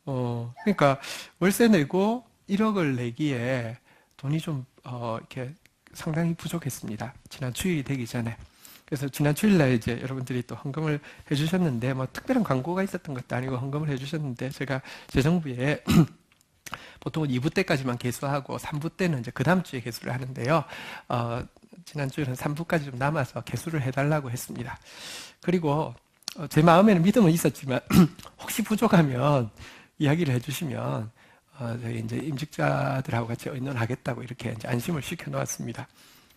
그러니까 월세 내고 1억을 내기에 돈이 좀 이렇게 상당히 부족했습니다. 지난 주일이 되기 전에. 그래서 지난 주일날 이제 여러분들이 또 헌금을 해주셨는데, 뭐 특별한 광고가 있었던 것도 아니고 헌금을 해주셨는데, 제가 재정부에 보통은 2부 때까지만 개수하고 3부 때는 이제 그 다음 주에 개수를 하는데요. 지난 주에는 3부까지 좀 남아서 개수를 해달라고 했습니다. 그리고 제 마음에는 믿음은 있었지만 혹시 부족하면 이야기를 해주시면 저희 이제 임직자들하고 같이 의논하겠다고 이렇게 이제 안심을 시켜 놓았습니다.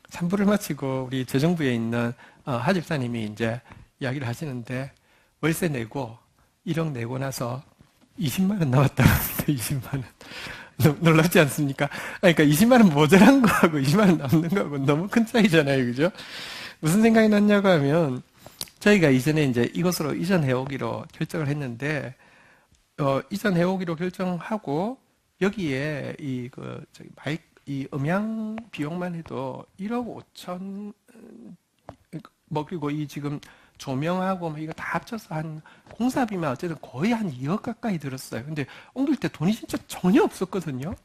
3부를 마치고 우리 재정부에 있는 하 집사님이 이제 이야기를 하시는데, 월세 내고 1억 내고 나서 20만 원 남았다고 합니다. 20만 원. 놀랍지 않습니까? 그러니까 20만 원 모자란 거하고 20만 원 남는 거하고 너무 큰 차이잖아요. 그죠? 무슨 생각이 났냐고 하면, 저희가 이전에 이제 이곳으로 이전해 오기로 결정을 했는데, 이전해 오기로 결정하고 여기에 이 음향 비용만 해도 1억 5천, 그리고 이 지금 조명하고 이거 다 합쳐서 한 공사비만 어쨌든 거의 한 2억 가까이 들었어요. 근데 옮길 때 돈이 진짜 전혀 없었거든요.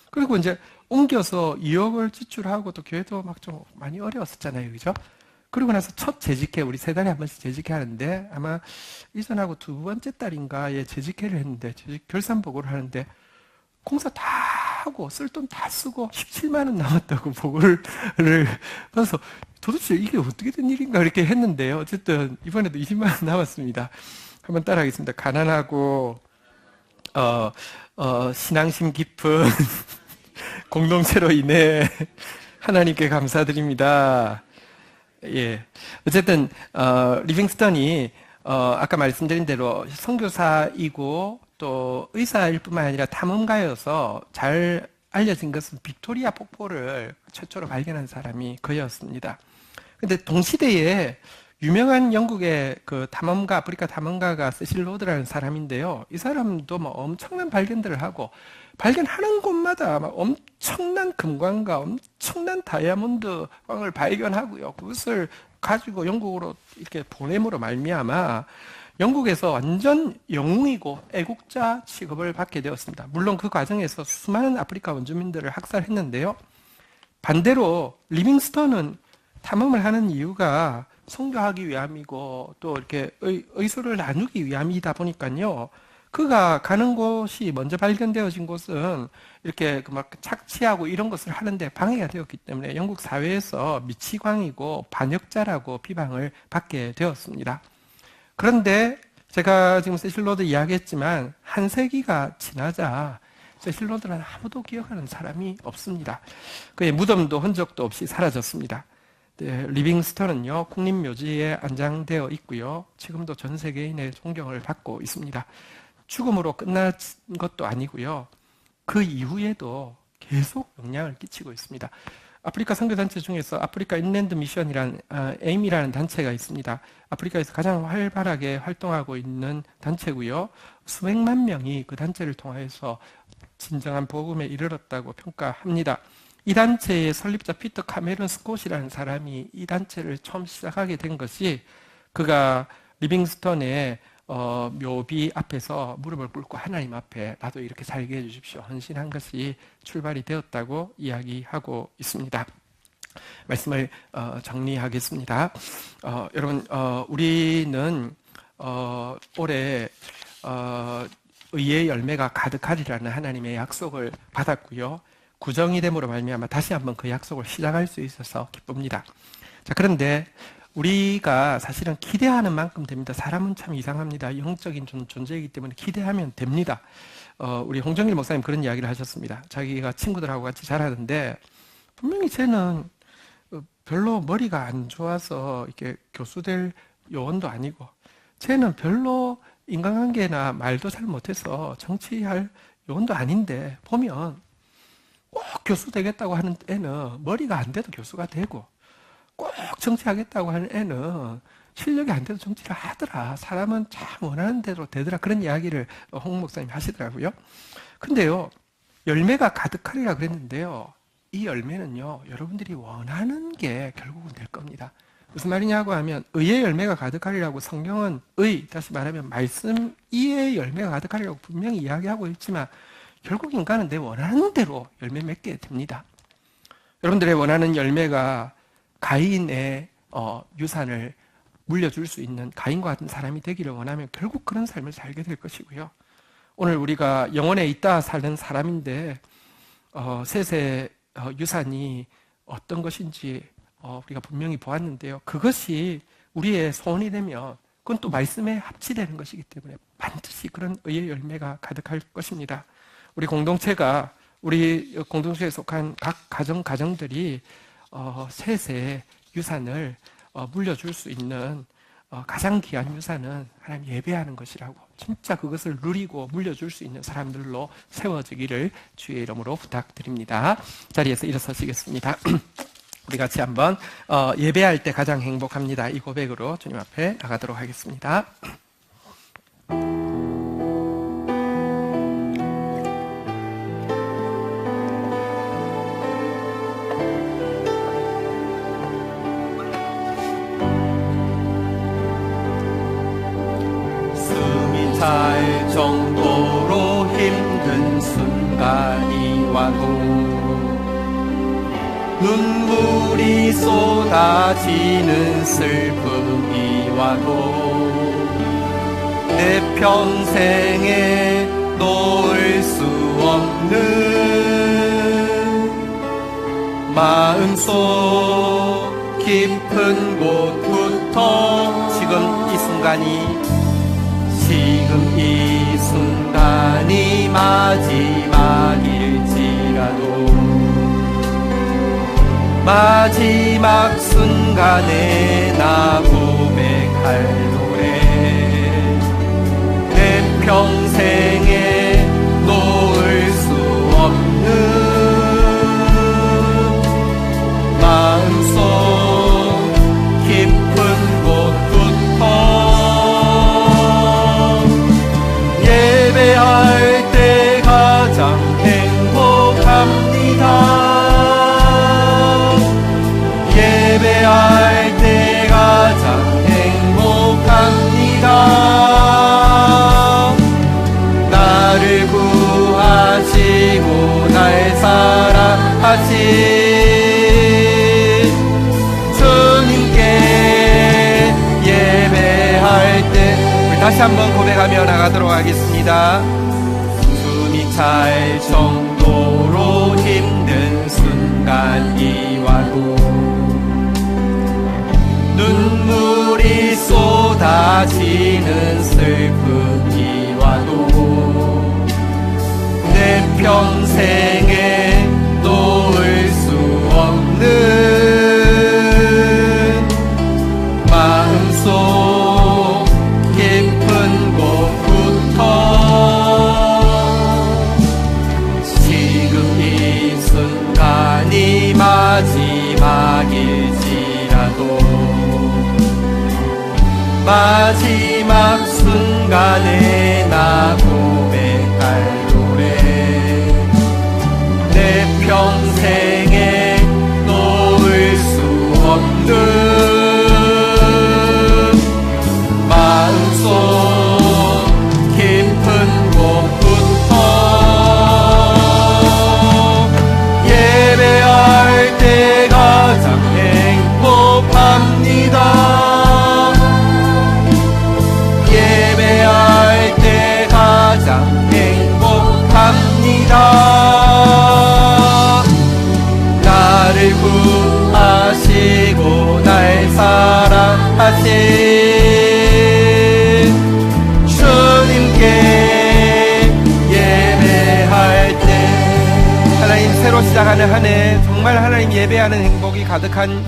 그리고 이제 옮겨서 2억을 지출하고 또 교회도 막 좀 많이 어려웠었잖아요. 그죠? 그리고 나서 첫 재직회, 우리 세 달에 한 번씩 재직회 하는데, 아마 이전하고 두 번째 달인가에 재직회를 했는데, 결산 보고를 하는데, 공사 다 하고 쓸 돈 다 쓰고 17만 원 남았다고 보고를 받아서, 도대체 이게 어떻게 된 일인가 이렇게 했는데요. 어쨌든 이번에도 20만 원 남았습니다. 한번 따라하겠습니다. 가난하고 신앙심 깊은 공동체로 인해 하나님께 감사드립니다. 예. 어쨌든 리빙스턴이 아까 말씀드린 대로 선교사이고 또 의사일 뿐만 아니라 탐험가여서 잘 알려진 것은 빅토리아 폭포를 최초로 발견한 사람이 그였습니다. 근데 동시대에 유명한 영국의 그 탐험가, 아프리카 탐험가가 세실 로드라는 사람인데요. 이 사람도 뭐 엄청난 발견들을 하고, 발견하는 곳마다 막 엄청난 금광과 엄청난 다이아몬드 광을 발견하고요. 그것을 가지고 영국으로 이렇게 보냄으로 말미암아 영국에서 완전 영웅이고 애국자 취급을 받게 되었습니다. 물론 그 과정에서 수많은 아프리카 원주민들을 학살했는데요. 반대로 리빙스턴은 탐험을 하는 이유가 선교하기 위함이고 또 이렇게 의소를 나누기 위함이다 보니까요. 그가 가는 곳이 먼저 발견되어진 곳은 이렇게 막 착취하고 이런 것을 하는데 방해가 되었기 때문에 영국 사회에서 미치광이고 반역자라고 비방을 받게 되었습니다. 그런데 제가 지금 세실로드 이야기했지만 한 세기가 지나자 세실로드는 아무도 기억하는 사람이 없습니다. 그의 무덤도 흔적도 없이 사라졌습니다. 네, 리빙스턴은요, 국립묘지에 안장되어 있고요. 지금도 전 세계인의 존경을 받고 있습니다. 죽음으로 끝난 것도 아니고요. 그 이후에도 계속 영향을 끼치고 있습니다. 아프리카 선교단체 중에서 아프리카 인랜드 미션이라는 에임이라는 단체가 있습니다. 아프리카에서 가장 활발하게 활동하고 있는 단체고요. 수백만 명이 그 단체를 통해서 진정한 복음에 이르렀다고 평가합니다. 이 단체의 설립자 피터 카메론 스콧이라는 사람이 이 단체를 처음 시작하게 된 것이 그가 리빙스턴의 묘비 앞에서 무릎을 꿇고 하나님 앞에 나도 이렇게 살게 해주십시오 헌신한 것이 출발이 되었다고 이야기하고 있습니다. 말씀을 정리하겠습니다. 여러분, 우리는 올해 의의 열매가 가득하리라는 하나님의 약속을 받았고요. 구정이 됨으로 말미암아 다시 한번 그 약속을 시작할 수 있어서 기쁩니다. 자, 그런데 우리가 사실은 기대하는 만큼 됩니다. 사람은 참 이상합니다. 영적인 존재이기 때문에 기대하면 됩니다. 우리 홍정일 목사님 그런 이야기를 하셨습니다. 자기가 친구들하고 같이 자라는데 분명히 쟤는 별로 머리가 안 좋아서 이렇게 교수 될 요원도 아니고 쟤는 별로 인간관계나 말도 잘 못해서 정치할 요원도 아닌데 보면 꼭 교수 되겠다고 하는 애는 머리가 안 돼도 교수가 되고 꼭 정치하겠다고 하는 애는 실력이 안 돼도 정치를 하더라. 사람은 참 원하는 대로 되더라. 그런 이야기를 홍 목사님 하시더라고요. 근데요, 열매가 가득하리라 그랬는데요. 이 열매는요, 여러분들이 원하는 게 결국은 될 겁니다. 무슨 말이냐고 하면 의의 열매가 가득하리라고 성경은 다시 말하면 말씀 이의 열매가 가득하리라고 분명히 이야기하고 있지만 결국 인간은 내 원하는 대로 열매 맺게 됩니다. 여러분들의 원하는 열매가 가인의 유산을 물려줄 수 있는 가인과 같은 사람이 되기를 원하면 결국 그런 삶을 살게 될 것이고요. 오늘 우리가 영혼에 있다 사는 사람인데 셋의 유산이 어떤 것인지 우리가 분명히 보았는데요. 그것이 우리의 소원이 되면 그건 또 말씀에 합치되는 것이기 때문에 반드시 그런 의의 열매가 가득할 것입니다. 우리 공동체가 우리 공동체에 속한 각 가정들이 셋의 유산을 물려줄 수 있는 가장 귀한 유산은 하나님 예배하는 것이라고 진짜 그것을 누리고 물려줄 수 있는 사람들로 세워지기를 주의 이름으로 부탁드립니다. 자리에서 일어서시겠습니다. 우리 같이 한번 예배할 때 가장 행복합니다. 이 고백으로 주님 앞에 나가도록 하겠습니다. 살 정도로 힘든 순간이 와도 눈물이 쏟아지는 슬픔이 와도 내 평생에 놓을 수 없는 마음속 깊은 곳부터 지금 이 순간이 마지막일지라도 마지막 순간에 나 고백할 노래 내 평생에 놓을 수 없는 마음속 깊은 곳부터 예배할 때 가장 행복합니다. 예배할 때 가장 행복합니다. 나를 구하시고 날 사랑하신 주님께 예배할 때 다시 한번 고백하며 나가도록 하겠습니다. 숨이 찰 정도로 힘든 순간이 와도 눈물이 쏟아지는 많은 슬픔이 와도 내 평생에 놓을 수 없는 마음속 깊은 곳부터 지금 이 순간이 마지막일지라도 마지막 순간에 나 고백할 노래 내 평생에 놓을 수 없는 마음속 깊은 곳부터 예배할 때 가장 행복합니다. 예배할 때 가장 행복합니다. 나를 구하시고 날 사랑하신 주님께 예배할 때 하나님 새로 시작하는 한 해 정말 하나님 예배하는 행복이 가득한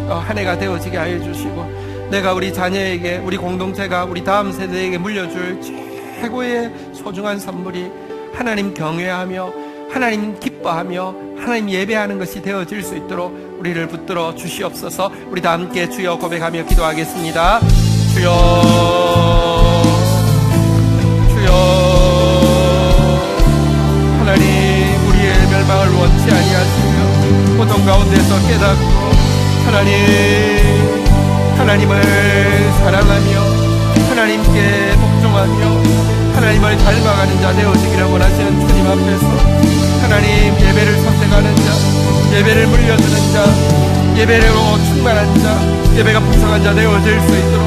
한 해가 되어지게 하여 주시고 내가 우리 자녀에게 우리 공동체가 우리 다음 세대에게 물려줄 최고의 소중한 선물이 하나님 경외하며 하나님 기뻐하며 하나님 예배하는 것이 되어질 수 있도록 우리를 붙들어 주시옵소서. 우리 다 함께 주여 고백하며 기도하겠습니다. 주여 주여 하나님 우리의 멸망을 원치 아니하시며 고통 가운데서 깨닫고 하나님을 사랑하며 하나님께 복종하며 하나님을 닮아가는 자 되어지기를 원하시는 주님 앞에서 하나님 예배를 선택하는 자, 예배를 물려주는 자, 예배로 충만한 자, 예배가 풍성한 자 되어질 수 있도록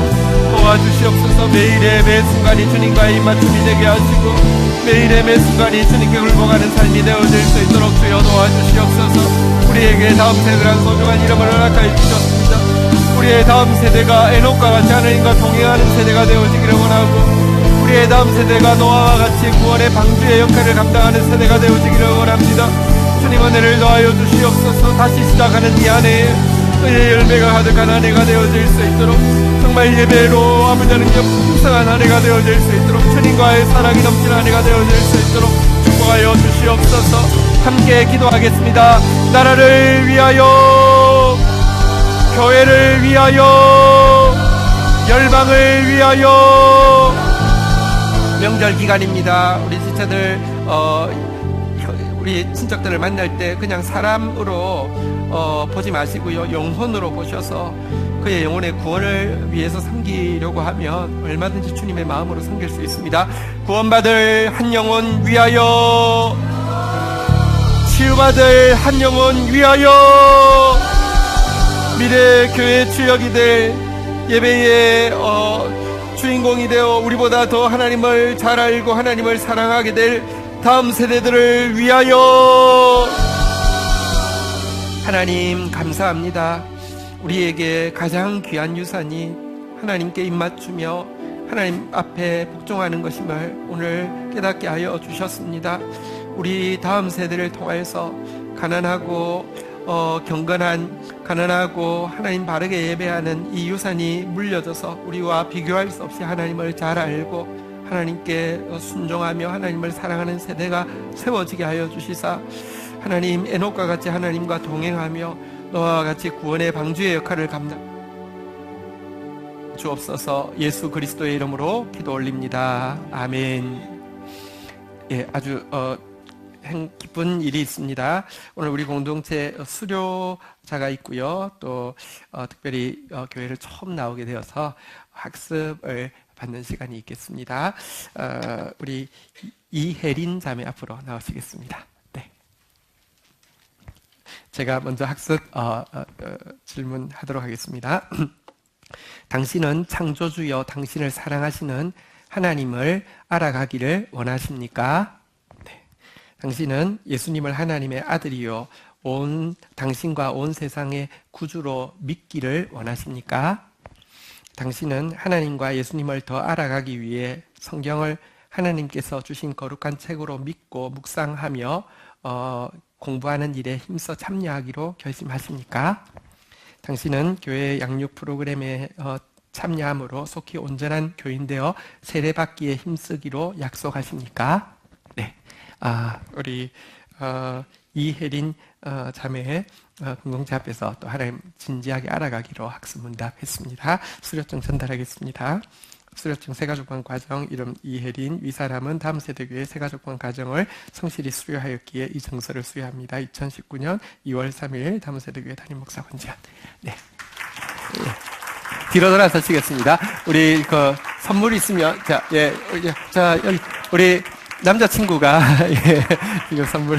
도와주시옵소서. 매일의 매 순간이 주님과의 입맞춤이 되게 하시고 매일의 매 순간이 주님께 굴복하는 삶이 되어질 수 있도록 주여 도와주시옵소서. 우리에게 다음 세대란 소중한 이름을 허락하여 주셨습니다. 우리의 다음 세대가 에녹과 같이 하나님과 동행하는 세대가 되어지기를 원하고 우리의 다음 세대가 노아와 같이 구원의 방주의 역할을 감당하는 세대가 되어지기를 원합니다. 주님 은혜를 더하여 주시옵소서. 다시 시작하는 이 한 해에 의의 열매가 가득한 한 해가 되어질 수 있도록 정말 예배로 아버지 능력 풍성한 한 해가 되어질 수 있도록 주님과의 사랑이 넘치는 한 해가 되어질 수 있도록 축복하여 주시옵소서. 함께 기도하겠습니다. 나라를 위하여 교회를 위하여 열방을 위하여 명절 기간입니다. 우리 지체들 우리 친척들을 만날 때 그냥 사람으로 보지 마시고요 영혼으로 보셔서 그의 영혼의 구원을 위해서 섬기려고 하면 얼마든지 주님의 마음으로 섬길 수 있습니다. 구원받을 한 영혼 위하여 치유받을 한 영혼 위하여 미래 교회 주역이 될 예배의 주인공이 되어 우리보다 더 하나님을 잘 알고 하나님을 사랑하게 될 다음 세대들을 위하여 하나님 감사합니다. 우리에게 가장 귀한 유산이 하나님께 입맞추며 하나님 앞에 복종하는 것임을 오늘 깨닫게 하여 주셨습니다. 우리 다음 세대를 통해서 가난하고 가난하고 하나님 바르게 예배하는 이 유산이 물려져서 우리와 비교할 수 없이 하나님을 잘 알고 하나님께 순종하며 하나님을 사랑하는 세대가 세워지게 하여 주시사 하나님 에녹과 같이 하나님과 동행하며 노아와 같이 구원의 방주의 역할을 감당 주옵소서. 예수 그리스도의 이름으로 기도 올립니다. 아멘. 예, 아주 기쁜 일이 있습니다. 오늘 우리 공동체 수료자가 있고요. 또 특별히 교회를 처음 나오게 되어서 학습을 받는 시간이 있겠습니다. 우리 이혜린 자매 앞으로 나오시겠습니다. 네. 제가 먼저 학습 질문하도록 하겠습니다. 당신은 창조주여 당신을 사랑하시는 하나님을 알아가기를 원하십니까? 네. 당신은 예수님을 하나님의 아들이요 당신과 온 세상의 구주로 믿기를 원하십니까? 당신은 하나님과 예수님을 더 알아가기 위해 성경을 하나님께서 주신 거룩한 책으로 믿고 묵상하며 공부하는 일에 힘써 참여하기로 결심하십니까? 당신은 교회 양육 프로그램에 참여함으로 속히 온전한 교인 되어 세례받기에 힘쓰기로 약속하십니까? 네, 우리 이혜린 자매의 공동체 앞에서 또 하나님 진지하게 알아가기로 학습문답했습니다. 수료증 전달하겠습니다. 수료증 새가족관 과정 이름 이혜린 위사람은 다음 세대교회 새가족관 과정을 성실히 수료하였기에 이 증서를 수여합니다. 2019년 2월 3일 다음 세대교회 담임 목사 권지현. 네. 뒤로 돌아서시겠습니다. 우리 그 선물 있으면 자 여기 우리 남자친구가 이거 선물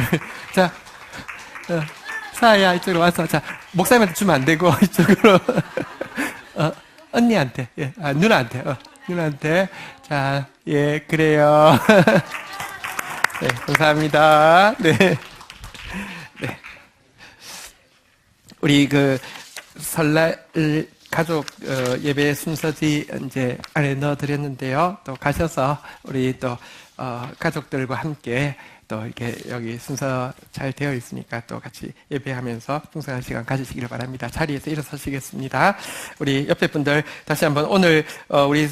사야 이쪽으로 와서 자 목사님한테 주면 안 되고 이쪽으로 언니한테 누나한테 자 그래요. 네 감사합니다. 네 우리 그 설날 가족 예배 순서지 이제 안에 넣어드렸는데요. 또 가셔서 우리 또 가족들과 함께 또 이렇게 여기 순서 잘 되어 있으니까 또 같이 예배하면서 풍성한 시간 가지시기를 바랍니다. 자리에서 일어서시겠습니다. 우리 옆에 분들 다시 한번 오늘 우리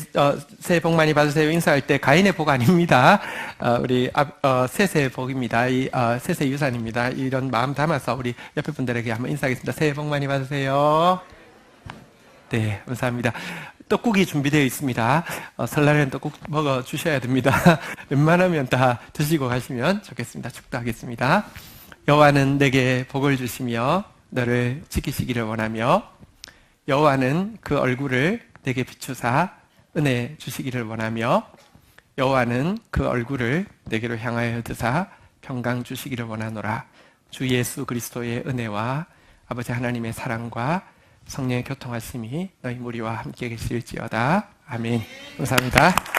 새해 복 많이 받으세요 인사할 때 가인의 복 아닙니다. 우리 새새 복입니다. 이 새새 유산입니다. 이런 마음 담아서 우리 옆에 분들에게 한번 인사하겠습니다. 새해 복 많이 받으세요. 네, 감사합니다. 떡국이 준비되어 있습니다. 설날에는 떡국 먹어 주셔야 됩니다. 웬만하면 다 드시고 가시면 좋겠습니다. 축도하겠습니다. 여호와는 내게 복을 주시며 너를 지키시기를 원하며 여호와는 그 얼굴을 내게 비추사 은혜 주시기를 원하며 여호와는 그 얼굴을 내게로 향하여 드사 평강 주시기를 원하노라. 주 예수 그리스도의 은혜와 아버지 하나님의 사랑과 성령의 교통하심이 너희 무리와 함께 계실지어다. 아멘. 감사합니다.